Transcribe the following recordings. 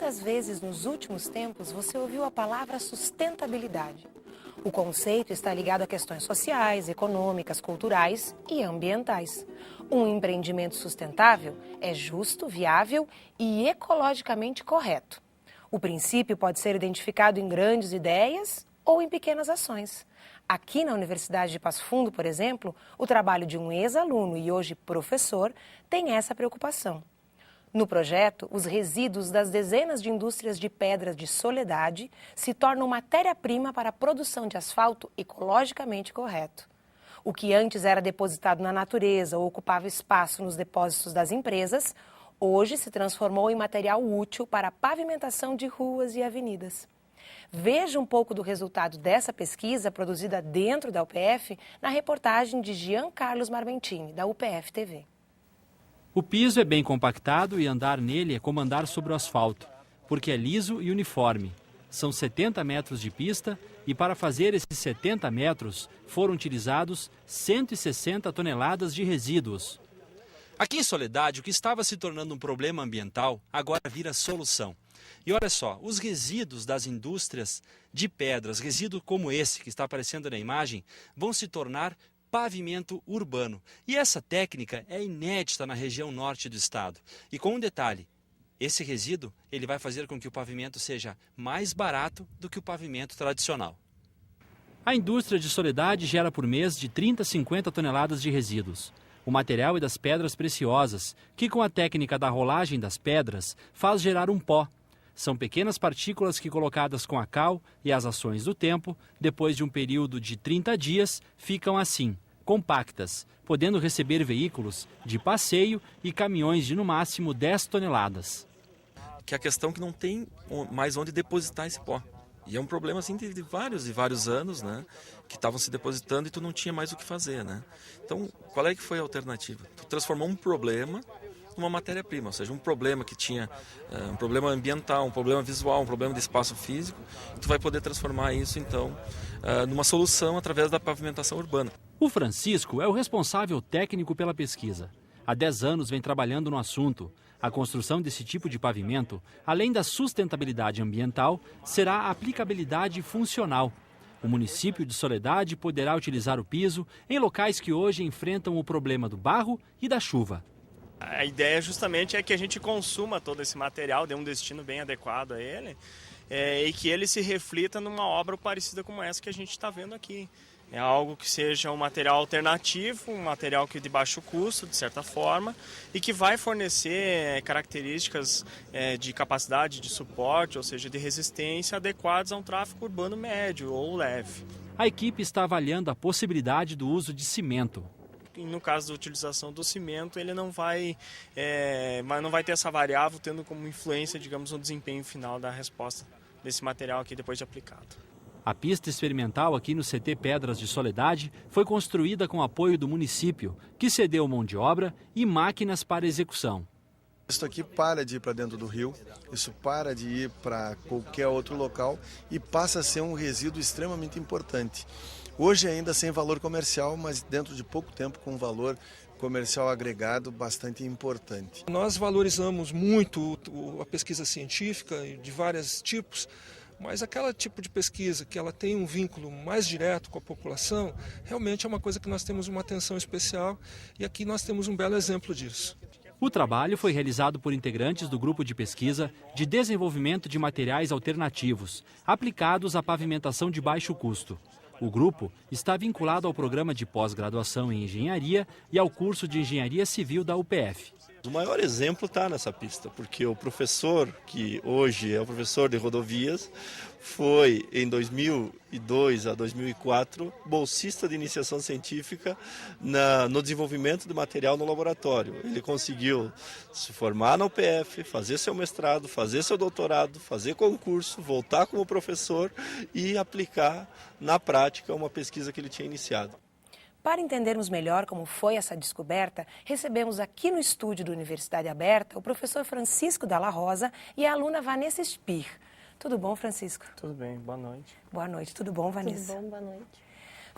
Quantas vezes nos últimos tempos você ouviu a palavra sustentabilidade? O conceito está ligado a questões sociais, econômicas, culturais e ambientais. Um empreendimento sustentável é justo, viável e ecologicamente correto. O princípio pode ser identificado em grandes ideias ou em pequenas ações. Aqui na Universidade de Passo Fundo, por exemplo, o trabalho de um ex-aluno e hoje professor tem essa preocupação. No projeto, os resíduos das dezenas de indústrias de pedras de Soledade se tornam matéria-prima para a produção de asfalto ecologicamente correto. O que antes era depositado na natureza ou ocupava espaço nos depósitos das empresas, hoje se transformou em material útil para a pavimentação de ruas e avenidas. Veja um pouco do resultado dessa pesquisa produzida dentro da UPF na reportagem de Jean Carlos Marmentini, da UPF TV. O piso é bem compactado e andar nele é como andar sobre o asfalto, porque é liso e uniforme. São 70 metros de pista e para fazer esses 70 metros foram utilizados 160 toneladas de resíduos. Aqui em Soledade, o que estava se tornando um problema ambiental agora vira solução. E olha só, os resíduos das indústrias de pedras, resíduo como esse que está aparecendo na imagem, vão se tornar pavimento urbano. E essa técnica é inédita na região norte do estado. E com um detalhe, esse resíduo ele vai fazer com que o pavimento seja mais barato do que o pavimento tradicional. A indústria de Soledade gera por mês de 30 a 50 toneladas de resíduos. O material é das pedras preciosas, que com a técnica da rolagem das pedras faz gerar um pó. São pequenas partículas que, colocadas com a cal e as ações do tempo, depois de um período de 30 dias, ficam assim, compactas, podendo receber veículos de passeio e caminhões de no máximo 10 toneladas. Que é a questão que não tem mais onde depositar esse pó. E é um problema assim de vários e vários anos, né? Que estavam se depositando e tu não tinha mais o que fazer, né? Então, qual é que foi a alternativa? Tu transformou um problema uma matéria-prima, ou seja, um problema que tinha um problema ambiental, um problema visual, um problema de espaço físico, tu vai poder transformar isso, então, numa solução através da pavimentação urbana. O Francisco é o responsável técnico pela pesquisa. Há 10 anos vem trabalhando no assunto. A construção desse tipo de pavimento, além da sustentabilidade ambiental, será a aplicabilidade funcional. O município de Soledade poderá utilizar o piso em locais que hoje enfrentam o problema do barro e da chuva. A ideia justamente é que a gente consuma todo esse material, dê um destino bem adequado a ele e que ele se reflita numa obra parecida como essa que a gente está vendo aqui. É algo que seja um material alternativo, um material que de baixo custo, de certa forma, e que vai fornecer características de capacidade de suporte, ou seja, de resistência adequadas a um tráfego urbano médio ou leve. A equipe está avaliando a possibilidade do uso de cimento. No caso da utilização do cimento, ele não vai ter essa variável tendo como influência, digamos, no desempenho final da resposta desse material aqui depois de aplicado. A pista experimental aqui no CT Pedras de Soledade foi construída com apoio do município, que cedeu mão de obra e máquinas para execução. Isso aqui para de ir para dentro do rio, isso para de ir para qualquer outro local e passa a ser um resíduo extremamente importante. Hoje ainda sem valor comercial, mas dentro de pouco tempo com um valor comercial agregado bastante importante. Nós valorizamos muito a pesquisa científica de vários tipos, mas aquele tipo de pesquisa que ela tem um vínculo mais direto com a população, realmente é uma coisa que nós temos uma atenção especial e aqui nós temos um belo exemplo disso. O trabalho foi realizado por integrantes do Grupo de Pesquisa de Desenvolvimento de Materiais Alternativos, aplicados à pavimentação de baixo custo. O grupo está vinculado ao programa de pós-graduação em engenharia e ao curso de engenharia civil da UPF. O maior exemplo está nessa pista, porque o professor, que hoje é o professor de rodovias, foi em 2002 a 2004 bolsista de iniciação científica no desenvolvimento de material no laboratório. Ele conseguiu se formar na UPF, fazer seu mestrado, fazer seu doutorado, fazer concurso, voltar como professor e aplicar na prática uma pesquisa que ele tinha iniciado. Para entendermos melhor como foi essa descoberta, recebemos aqui no estúdio da Universidade Aberta o professor Francisco Dalla Rosa e a aluna Vanessa Spir. Tudo bom, Francisco? Tudo bem, boa noite. Boa noite, tudo bom, Vanessa? Tudo bom, boa noite.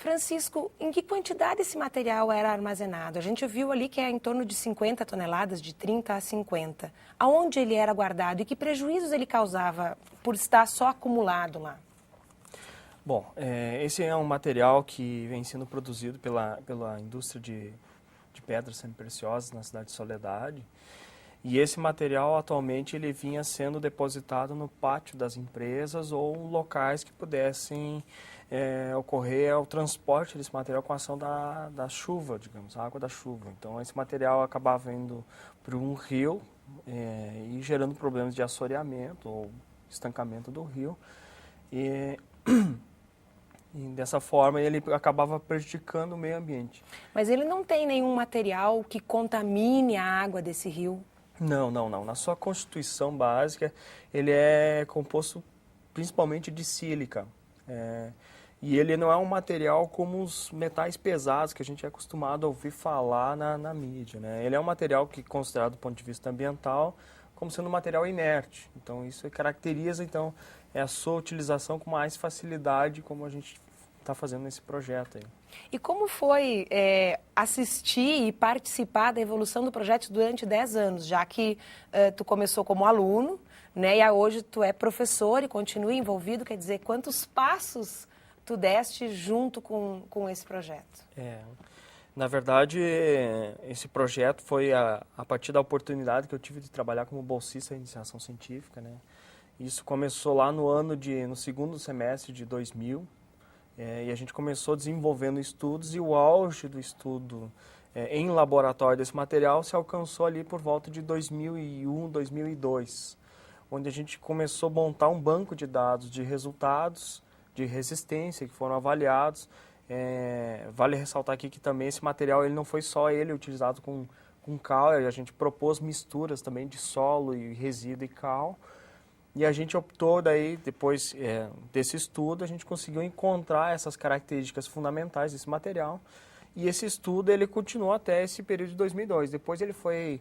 Francisco, em que quantidade esse material era armazenado? A gente viu ali que é em torno de 50 toneladas, de 30 a 50. Aonde ele era guardado e que prejuízos ele causava por estar só acumulado lá? Bom, esse é um material que vem sendo produzido pela indústria de pedras semi-preciosas na cidade de Soledade. E esse material, atualmente, ele vinha sendo depositado no pátio das empresas ou locais que pudessem ocorrer o transporte desse material com a ação da chuva, digamos, a água da chuva. Então, esse material acabava indo para um rio e gerando problemas de assoreamento ou estancamento do rio. E dessa forma, ele acabava prejudicando o meio ambiente. Mas ele não tem nenhum material que contamine a água desse rio? Não. Na sua constituição básica, ele é composto principalmente de sílica. E ele não é um material como os metais pesados que a gente é acostumado a ouvir falar na mídia, né? Ele é um material que, considerado do ponto de vista ambiental, como sendo um material inerte. Então, isso caracteriza a sua utilização com mais facilidade, como a gente está fazendo nesse projeto aí. E como foi assistir e participar da evolução do projeto durante 10 anos, já que tu começou como aluno, né, e hoje tu é professor e continua envolvido, quer dizer, quantos passos tu deste junto com esse projeto? Na verdade, esse projeto foi a partir da oportunidade que eu tive de trabalhar como bolsista de iniciação científica, né? Isso começou lá no segundo semestre de 2000, e a gente começou desenvolvendo estudos, e o auge do estudo em laboratório desse material se alcançou ali por volta de 2001, 2002, onde a gente começou a montar um banco de dados de resultados de resistência que foram avaliados. Vale ressaltar aqui que também esse material ele não foi só ele utilizado com cal, a gente propôs misturas também de solo e resíduo e cal. E a gente optou daí, depois desse estudo, a gente conseguiu encontrar essas características fundamentais desse material. E esse estudo ele continuou até esse período de 2002. Depois ele foi,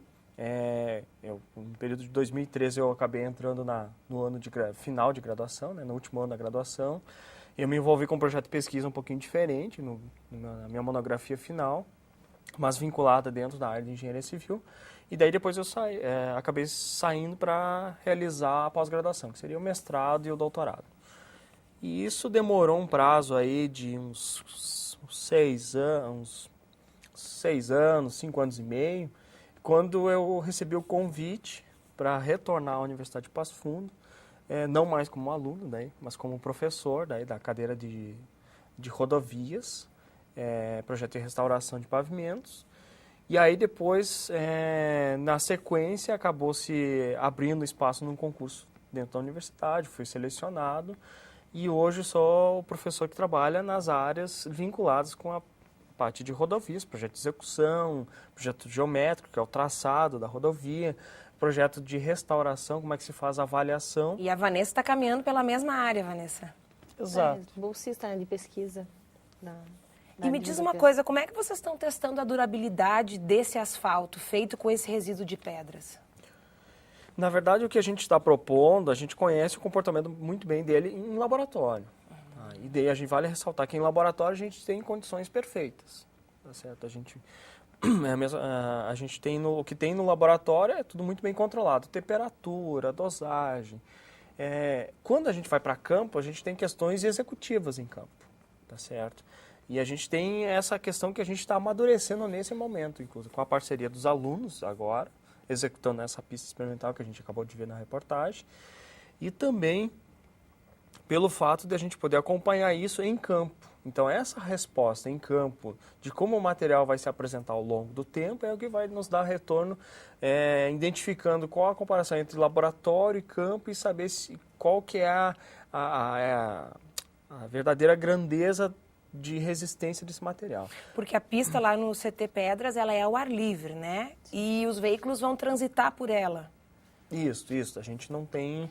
no período de 2013 eu acabei entrando no ano final de graduação, né, no último ano da graduação. Eu me envolvi com um projeto de pesquisa um pouquinho diferente, na minha monografia final, mas vinculada dentro da área de engenharia civil. E daí depois eu acabei saindo para realizar a pós-graduação, que seria o mestrado e o doutorado. E isso demorou um prazo aí de uns 6 anos, 5 anos e meio, quando eu recebi o convite para retornar à Universidade de Passo Fundo, não mais como aluno, mas como professor da cadeira de rodovias, projeto de restauração de pavimentos. E aí depois, na sequência, acabou se abrindo espaço num concurso dentro da universidade, fui selecionado e hoje sou o professor que trabalha nas áreas vinculadas com a parte de rodovias, projeto de execução, projeto geométrico, que é o traçado da rodovia, projeto de restauração, como é que se faz a avaliação. E a Vanessa está caminhando pela mesma área, Vanessa. Exato. Bolsista de pesquisa. E me diz uma coisa, como é que vocês estão testando a durabilidade desse asfalto feito com esse resíduo de pedras? Na verdade, o que a gente está propondo, a gente conhece o comportamento muito bem dele em laboratório. E daí a gente vale ressaltar que em laboratório a gente tem condições perfeitas. Tá certo? A gente tem o que tem no laboratório é tudo muito bem controlado. Temperatura, dosagem. Quando a gente vai para campo, a gente tem questões executivas em campo. Tá certo? E a gente tem essa questão que a gente está amadurecendo nesse momento, inclusive com a parceria dos alunos agora, executando essa pista experimental que a gente acabou de ver na reportagem, e também pelo fato de a gente poder acompanhar isso em campo. Então, essa resposta em campo de como o material vai se apresentar ao longo do tempo é o que vai nos dar retorno, identificando qual a comparação entre laboratório e campo e saber qual que é a verdadeira grandeza de resistência desse material. Porque a pista lá no CT Pedras, ela é ao ar livre, né? E os veículos vão transitar por ela. Isso. A gente não tem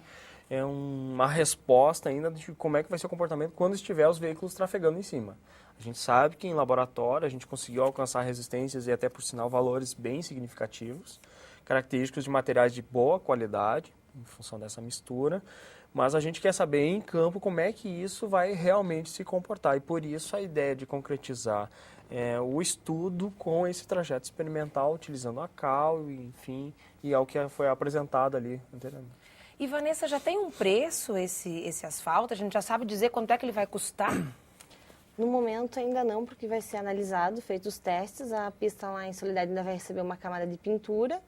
uma resposta ainda de como é que vai ser o comportamento quando estiver os veículos trafegando em cima. A gente sabe que em laboratório a gente conseguiu alcançar resistências e até, por sinal, valores bem significativos, característicos de materiais de boa qualidade, em função dessa mistura, mas a gente quer saber em campo como é que isso vai realmente se comportar. E por isso a ideia de concretizar o estudo com esse trajeto experimental, utilizando a cal, enfim, e é o que foi apresentado ali anteriormente. E Vanessa, já tem um preço esse asfalto? A gente já sabe dizer quanto é que ele vai custar? No momento ainda não, porque vai ser analisado, feitos os testes, a pista lá em Soledade ainda vai receber uma camada de pintura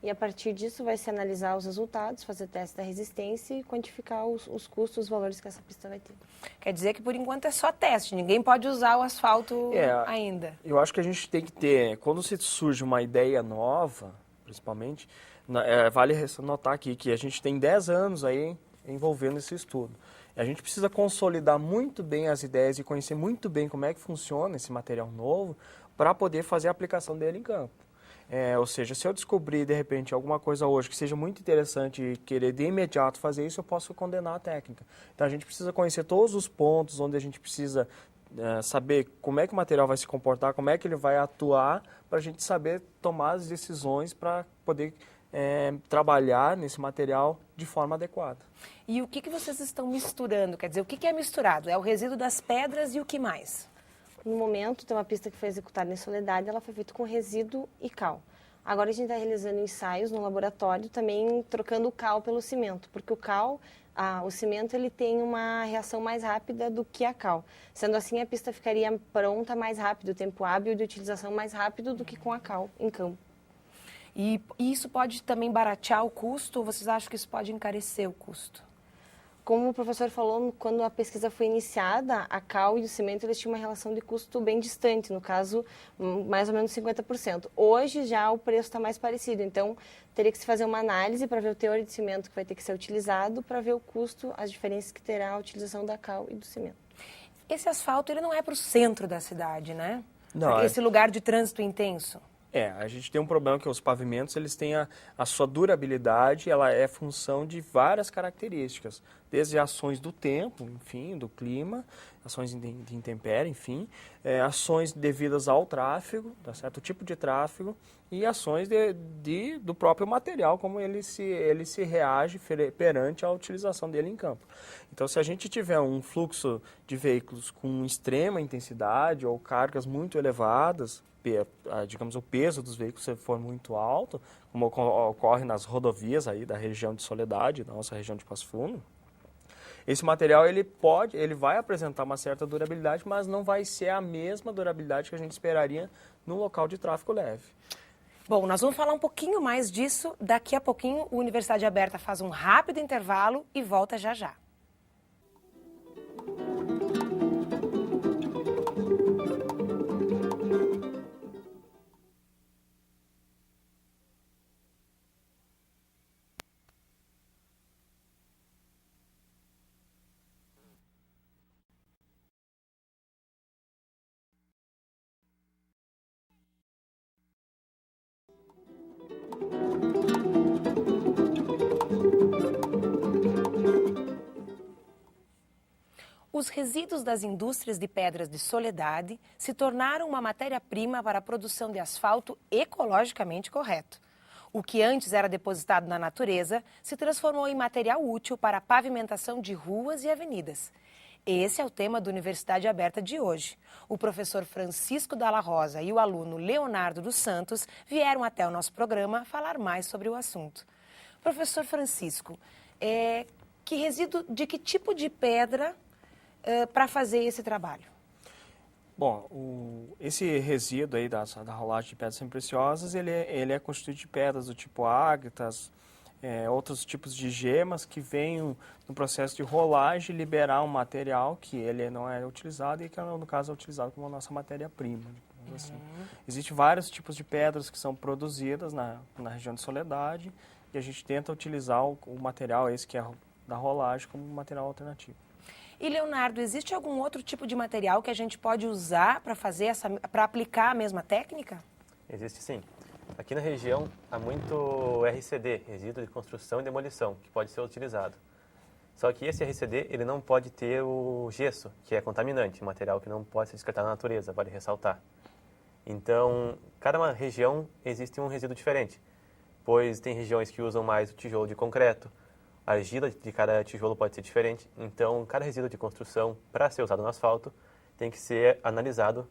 e a partir disso vai se analisar os resultados, fazer teste da resistência e quantificar os custos, os valores que essa pista vai ter. Quer dizer que por enquanto é só teste, ninguém pode usar o asfalto ainda. Eu acho que a gente tem que ter, quando se surge uma ideia nova, principalmente, vale notar aqui que a gente tem 10 anos aí envolvendo esse estudo. A gente precisa consolidar muito bem as ideias e conhecer muito bem como é que funciona esse material novo para poder fazer a aplicação dele em campo. Ou seja, se eu descobrir, de repente, alguma coisa hoje que seja muito interessante e querer de imediato fazer isso, eu posso condenar a técnica. Então, a gente precisa conhecer todos os pontos onde a gente precisa saber como é que o material vai se comportar, como é que ele vai atuar, para a gente saber tomar as decisões para poder trabalhar nesse material de forma adequada. E o que vocês estão misturando? Quer dizer, o que é misturado? É o resíduo das pedras e o que mais? No momento, tem uma pista que foi executada em Soledade, ela foi feita com resíduo e cal. Agora a gente está realizando ensaios no laboratório, também trocando o cal pelo cimento, porque o cimento ele tem uma reação mais rápida do que a cal. Sendo assim, a pista ficaria pronta mais rápido, o tempo hábil de utilização mais rápido do que com a cal em campo. E isso pode também baratear o custo ou vocês acham que isso pode encarecer o custo? Como o professor falou, quando a pesquisa foi iniciada, a cal e o cimento eles tinham uma relação de custo bem distante, no caso, mais ou menos 50%. Hoje já o preço está mais parecido, então teria que se fazer uma análise para ver o teor de cimento que vai ter que ser utilizado, para ver o custo, as diferenças que terá a utilização da cal e do cimento. Esse asfalto ele não é para o centro da cidade, né? Não, esse lugar de trânsito intenso. A gente tem um problema que os pavimentos eles têm a sua durabilidade, ela é função de várias características, desde ações do tempo, enfim, do clima, ações de intempérie, enfim, ações devidas ao tráfego, tá certo? O tipo de tráfego e ações do próprio material, como ele se reage perante a utilização dele em campo. Então, se a gente tiver um fluxo de veículos com extrema intensidade ou cargas muito elevadas, digamos, o peso dos veículos se for muito alto, como ocorre nas rodovias aí da região de Soledade, da nossa região de Passo Fundo, esse material ele vai apresentar uma certa durabilidade, mas não vai ser a mesma durabilidade que a gente esperaria no local de tráfego leve. Bom, nós vamos falar um pouquinho mais disso daqui a pouquinho. O Universidade Aberta faz um rápido intervalo e volta já já. Os resíduos das indústrias de pedras de Soledade se tornaram uma matéria-prima para a produção de asfalto ecologicamente correto. O que antes era depositado na natureza se transformou em material útil para a pavimentação de ruas e avenidas. Esse é o tema da Universidade Aberta de hoje. O professor Francisco Dalla Rosa e o aluno Leonardo dos Santos vieram até o nosso programa falar mais sobre o assunto. Professor Francisco, de que tipo de pedra para fazer esse trabalho? Bom, esse resíduo aí da rolagem de pedras semipreciosas, ele é constituído de pedras do tipo ágatas, outros tipos de gemas que vêm no processo de rolagem liberar um material que ele não é utilizado e que no caso é utilizado como a nossa matéria-prima. Assim. Existem vários tipos de pedras que são produzidas na região de Soledade e a gente tenta utilizar o material esse que é da rolagem como material alternativo. E, Leonardo, existe algum outro tipo de material que a gente pode usar para aplicar a mesma técnica? Existe sim. Aqui na região há muito RCD, resíduo de construção e demolição, que pode ser utilizado. Só que esse RCD ele não pode ter o gesso, que é contaminante, um material que não pode ser descartado na natureza, vale ressaltar. Então, cada região existe um resíduo diferente, pois tem regiões que usam mais o tijolo de concreto, a argila de cada tijolo pode ser diferente. Então, cada resíduo de construção, para ser usado no asfalto, tem que ser analisado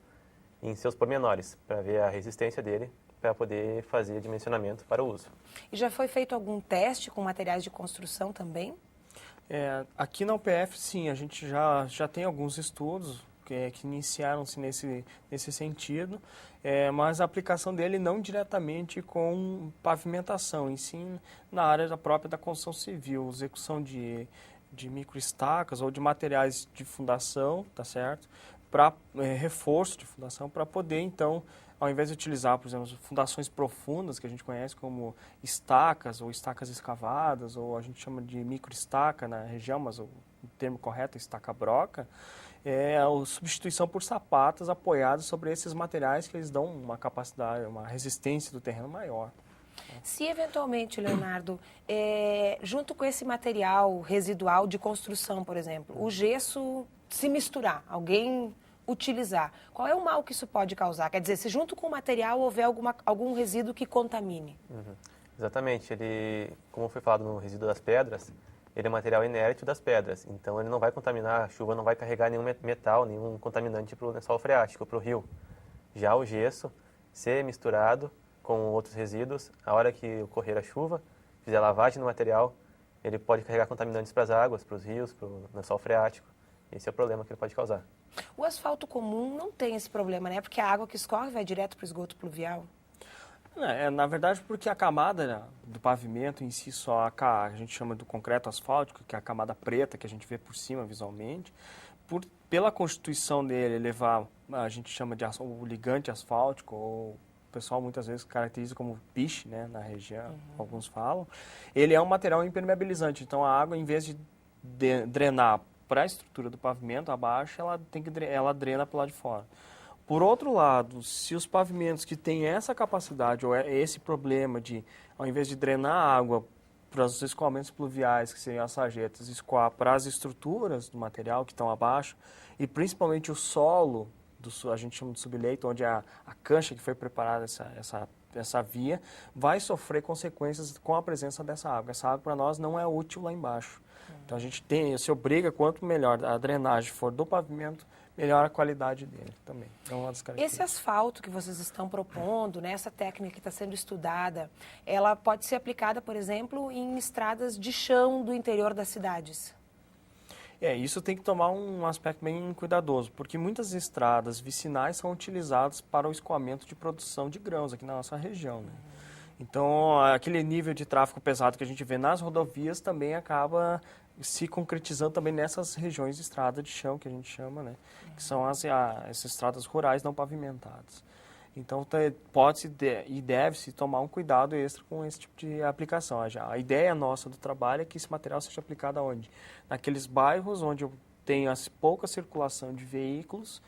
em seus pormenores, para ver a resistência dele, para poder fazer dimensionamento para o uso. E já foi feito algum teste com materiais de construção também? Aqui na UPF, sim, a gente já tem alguns estudos que iniciaram-se nesse sentido, mas a aplicação dele não diretamente com pavimentação, e sim na área própria da construção civil, execução de microestacas ou de materiais de fundação, tá certo? Para reforço de fundação, para poder, então, ao invés de utilizar, por exemplo, fundações profundas, que a gente conhece como estacas ou estacas escavadas, ou a gente chama de microestaca na região, mas o termo correto é estaca-broca, é a substituição por sapatas apoiadas sobre esses materiais que eles dão uma capacidade, uma resistência do terreno maior. Se eventualmente, Leonardo, junto com esse material residual de construção, por exemplo, o gesso se misturar, alguém utilizar, qual é o mal que isso pode causar? Quer dizer, se junto com o material houver algum resíduo que contamine? Exatamente. Ele, como foi falado no resíduo das pedras, ele é material inerte das pedras, então ele não vai contaminar, a chuva não vai carregar nenhum metal, nenhum contaminante para o lençol freático, para o rio. Já o gesso, ser misturado com outros resíduos, a hora que ocorrer a chuva, fizer a lavagem no material, ele pode carregar contaminantes para as águas, para os rios, para o lençol freático. Esse é o problema que ele pode causar. O asfalto comum não tem esse problema, né? Porque a água que escorre vai direto para o esgoto pluvial. Na verdade, porque a camada do pavimento em si só, a gente chama do concreto asfáltico, que é a camada preta que a gente vê por cima visualmente, pela constituição dele levar, a gente chama de o ligante asfáltico, ou o pessoal muitas vezes caracteriza como piche, né, na região, alguns falam, ele é um material impermeabilizante, então a água, em vez de drenar para a estrutura do pavimento abaixo, ela drena para o lado de fora. Por outro lado, se os pavimentos que têm essa capacidade ou esse problema de, ao invés de drenar a água para os escoamentos pluviais, que seriam as sarjetas, escoar para as estruturas do material que estão abaixo, e principalmente o solo, a gente chama de subleito, onde a cancha que foi preparada, essa via, vai sofrer consequências com a presença dessa água. Essa água para nós não é útil lá embaixo. Então a gente se obriga, quanto melhor a drenagem for do pavimento, melhor a qualidade dele também. É uma das características. Esse asfalto que vocês estão propondo, né, essa técnica que está sendo estudada, ela pode ser aplicada, por exemplo, em estradas de chão do interior das cidades? Isso tem que tomar um aspecto bem cuidadoso, porque muitas estradas vicinais são utilizadas para o escoamento de produção de grãos aqui na nossa região, né? Então, aquele nível de tráfego pesado que a gente vê nas rodovias também acaba se concretizando também nessas regiões de estrada de chão, que a gente chama, né? Que são essas estradas rurais não pavimentadas. Então, pode-se e deve-se tomar um cuidado extra com esse tipo de aplicação. A ideia nossa do trabalho é que esse material seja aplicado aonde? Naqueles bairros onde tem pouca circulação de veículos,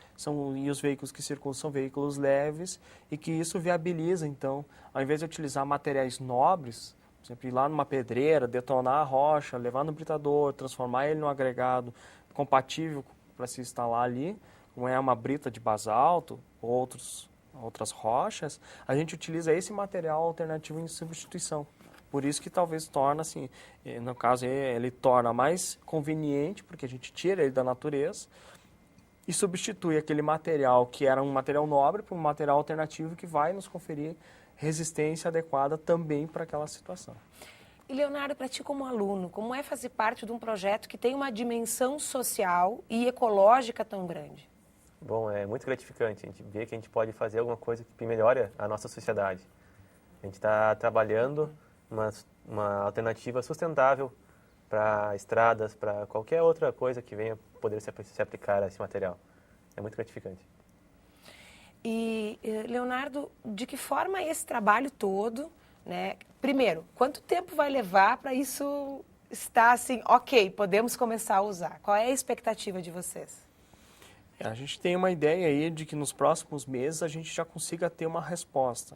e os veículos que circulam são veículos leves, e que isso viabiliza, então, ao invés de utilizar materiais nobres, por exemplo, ir lá numa pedreira, detonar a rocha, levar no britador, transformar ele num agregado compatível para se instalar ali, como é uma brita de basalto, outras rochas, a gente utiliza esse material alternativo em substituição. Por isso que talvez torna, assim, no caso ele torna mais conveniente, porque a gente tira ele da natureza e substitui aquele material que era um material nobre por um material alternativo que vai nos conferir resistência adequada também para aquela situação. E Leonardo, para ti como aluno, como é fazer parte de um projeto que tem uma dimensão social e ecológica tão grande? Bom, é muito gratificante a gente ver que a gente pode fazer alguma coisa que melhore a nossa sociedade. A gente está trabalhando uma alternativa sustentável para estradas, para qualquer outra coisa que venha poder se aplicar a esse material. É muito gratificante. E, Leonardo, de que forma esse trabalho todo, né? Primeiro, quanto tempo vai levar para isso estar assim, ok, podemos começar a usar? Qual é a expectativa de vocês? A gente tem uma ideia aí de que nos próximos meses a gente já consiga ter uma resposta.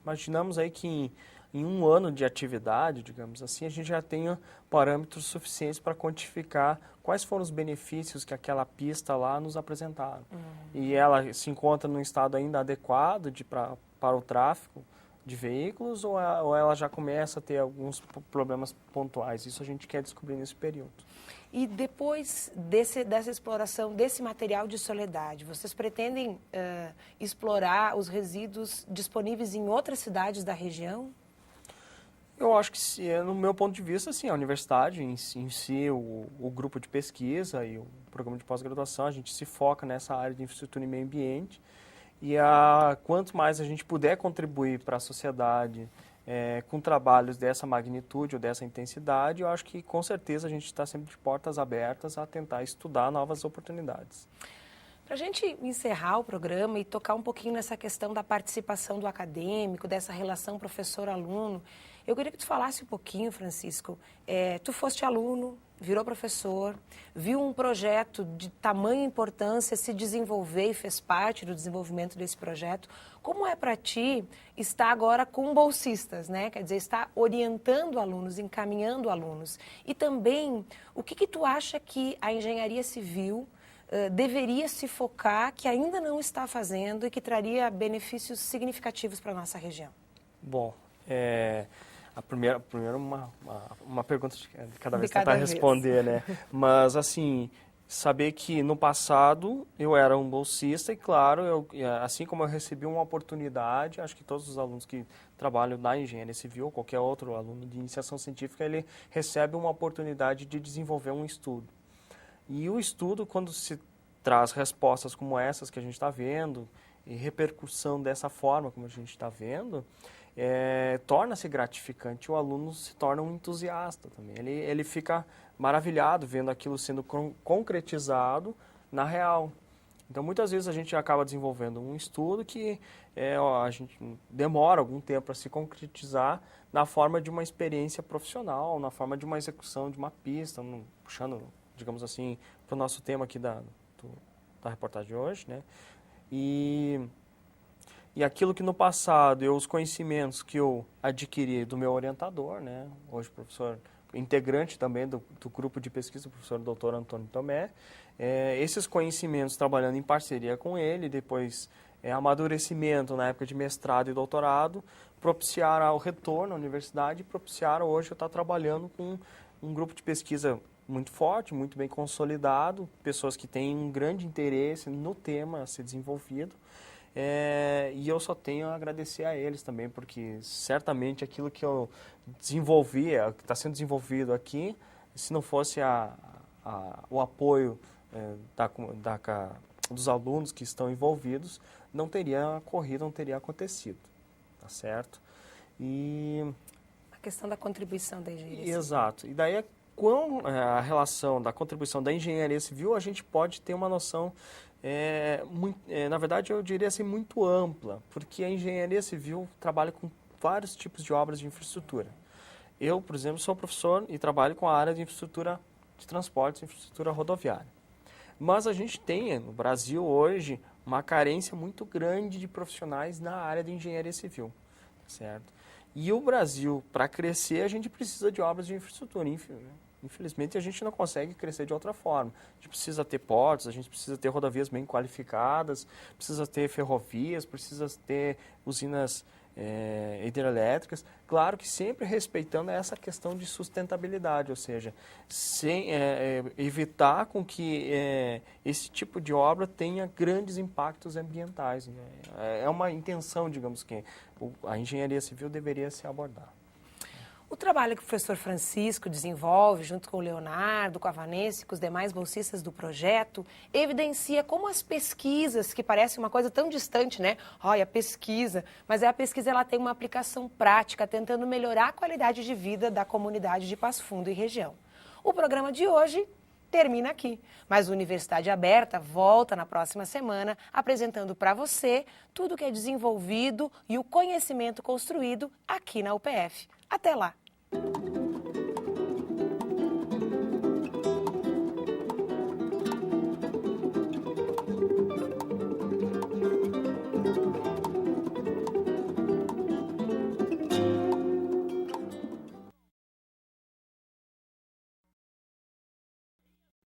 Imaginamos aí que em um ano de atividade, digamos assim, a gente já tenha parâmetros suficientes para quantificar quais foram os benefícios que aquela pista lá nos apresentaram. E ela se encontra num estado ainda adequado para o tráfego, de veículos ou ela já começa a ter alguns problemas pontuais? Isso a gente quer descobrir nesse período. E depois dessa exploração desse material de soledade, vocês pretendem explorar os resíduos disponíveis em outras cidades da região? Eu acho que, no meu ponto de vista, sim, a universidade em si, o grupo de pesquisa e o programa de pós-graduação, a gente se foca nessa área de infraestrutura e meio ambiente. E quanto mais a gente puder contribuir para a sociedade com trabalhos dessa magnitude ou dessa intensidade, eu acho que, com certeza, a gente está sempre de portas abertas a tentar estudar novas oportunidades. Para a gente encerrar o programa e tocar um pouquinho nessa questão da participação do acadêmico, dessa relação professor-aluno, eu queria que tu falasse um pouquinho, Francisco. Tu foste aluno, virou professor, viu um projeto de tamanha importância se desenvolver e fez parte do desenvolvimento desse projeto. Como é para ti estar agora com bolsistas, né? Quer dizer, estar orientando alunos, encaminhando alunos. E também, o que tu acha que a engenharia civil deveria se focar, que ainda não está fazendo e que traria benefícios significativos para a nossa região? Bom, a primeira uma pergunta de cada vez tentar responder, né? Mas, assim, saber que no passado eu era um bolsista e, claro, assim como eu recebi uma oportunidade, acho que todos os alunos que trabalham na engenharia civil, ou qualquer outro aluno de iniciação científica, ele recebe uma oportunidade de desenvolver um estudo. E o estudo, quando se traz respostas como essas que a gente está vendo, e repercussão dessa forma como a gente está vendo, torna-se gratificante, o aluno se torna um entusiasta também. Ele fica maravilhado vendo aquilo sendo concretizado na real. Então, muitas vezes a gente acaba desenvolvendo um estudo que a gente demora algum tempo para se concretizar na forma de uma experiência profissional, na forma de uma execução de uma pista, puxando, digamos assim, para o nosso tema aqui da reportagem de hoje, né? E aquilo que no passado, os conhecimentos que eu adquiri do meu orientador, né? Hoje professor integrante também do grupo de pesquisa, o professor Dr. Antônio Tomé, esses conhecimentos trabalhando em parceria com ele, depois amadurecimento na época de mestrado e doutorado, propiciaram o retorno à universidade e propiciaram hoje eu estar trabalhando com um grupo de pesquisa muito forte, muito bem consolidado, pessoas que têm um grande interesse no tema a ser desenvolvido. E eu só tenho a agradecer a eles também, porque certamente aquilo que eu desenvolvi, que está sendo desenvolvido aqui, se não fosse o apoio dos alunos que estão envolvidos, não teria ocorrido, não teria acontecido, tá certo? E a questão da contribuição da engenharia civil. Exato. E daí, com a relação da contribuição da engenharia civil, a gente pode ter uma noção na verdade, eu diria assim, muito ampla, porque a engenharia civil trabalha com vários tipos de obras de infraestrutura. Eu, por exemplo, sou professor e trabalho com a área de infraestrutura de transportes, infraestrutura rodoviária. Mas a gente tem, no Brasil, hoje, uma carência muito grande de profissionais na área de engenharia civil, certo? E o Brasil, para crescer, a gente precisa de obras de infraestrutura, Infelizmente, a gente não consegue crescer de outra forma. A gente precisa ter portos, a gente precisa ter rodovias bem qualificadas, precisa ter ferrovias, precisa ter usinas hidrelétricas. Claro que sempre respeitando essa questão de sustentabilidade, ou seja, sem evitar com que esse tipo de obra tenha grandes impactos ambientais. É uma intenção, digamos, que a engenharia civil deveria se abordar. O trabalho que o professor Francisco desenvolve, junto com o Leonardo, com a Vanessa e com os demais bolsistas do projeto, evidencia como as pesquisas, que parecem uma coisa tão distante, né? Olha, a pesquisa, mas a pesquisa ela tem uma aplicação prática, tentando melhorar a qualidade de vida da comunidade de Passo Fundo e região. O programa de hoje termina aqui, mas a Universidade Aberta volta na próxima semana, apresentando para você tudo que é desenvolvido e o conhecimento construído aqui na UPF. Até lá!